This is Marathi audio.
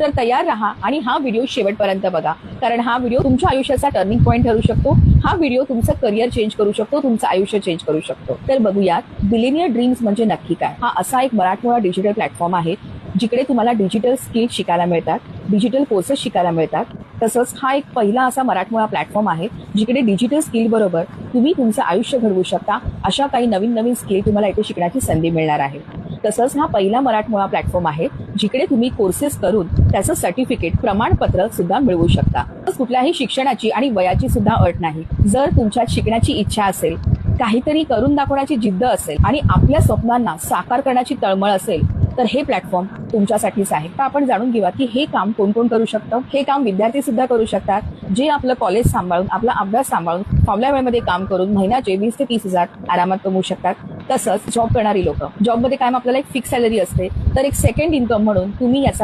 तर तयार राहा आणि हा व्हिडिओ शेवटपर्यंत बघा, कारण हा व्हिडिओ तुमच्या आयुष्याचा टर्निंग पॉईंट ठरू शकतो. हा व्हिडिओ तुमचं करिअर चेंज करू शकतो, तुमचं आयुष्य चेंज करू शकतो. तर बघूयात बिलिनियर ड्रीम्स म्हणजे नक्की काय. हा असा एक मराठमोळा डिजिटल प्लॅटफॉर्म आहे जिकडे तुम्हाला डिजिटल स्किल शिकायला मिळतात, डिजिटल कोर्सेस शिकायला मिळतात. तसंच हा एक पहिला असा मराठमोळा प्लॅटफॉर्म आहे जिकडे डिजिटल स्किल बरोबर तुम्ही तुमचं आयुष्य घडवू शकता. अशा काही नवीन नवीन स्किल तुम्हाला इथे शिकण्याची संधी मिळणार आहे. तसंच हा पहिला मराठमोळा प्लॅटफॉर्म आहे जिकडे तुम्ही कोर्सेस करून त्याचं सर्टिफिकेट प्रमाणपत्र सुद्धा मिळवू शकता. कुठल्याही शिक्षणाची आणि वयाची सुद्धा अट नाही. जर तुमच्यात शिकण्याची इच्छा असेल, काहीतरी करून दाखवण्याची जिद्द असेल आणि आपल्या स्वप्नांना साकार करण्याची तळमळ असेल तर हे प्लॅटफॉर्म तुमच्यासाठीच आहे. तर आपण जाणून घेऊया की हे काम कोण कोण करू शकतं. हे काम विद्यार्थी सुद्धा करू शकतात, जे आपलं कॉलेज सांभाळून, आपला अभ्यास सांभाळून फावल्या वेळेमध्ये काम करून महिन्याचे 20 ते 30,000 आरामात कमवू शकतात. तसंच जॉब करणारी लोक, जॉबमध्ये कायम आपल्याला एक फिक्स सॅलरी असते, तर एक सेकंड इन्कम म्हणून तुम्ही याचा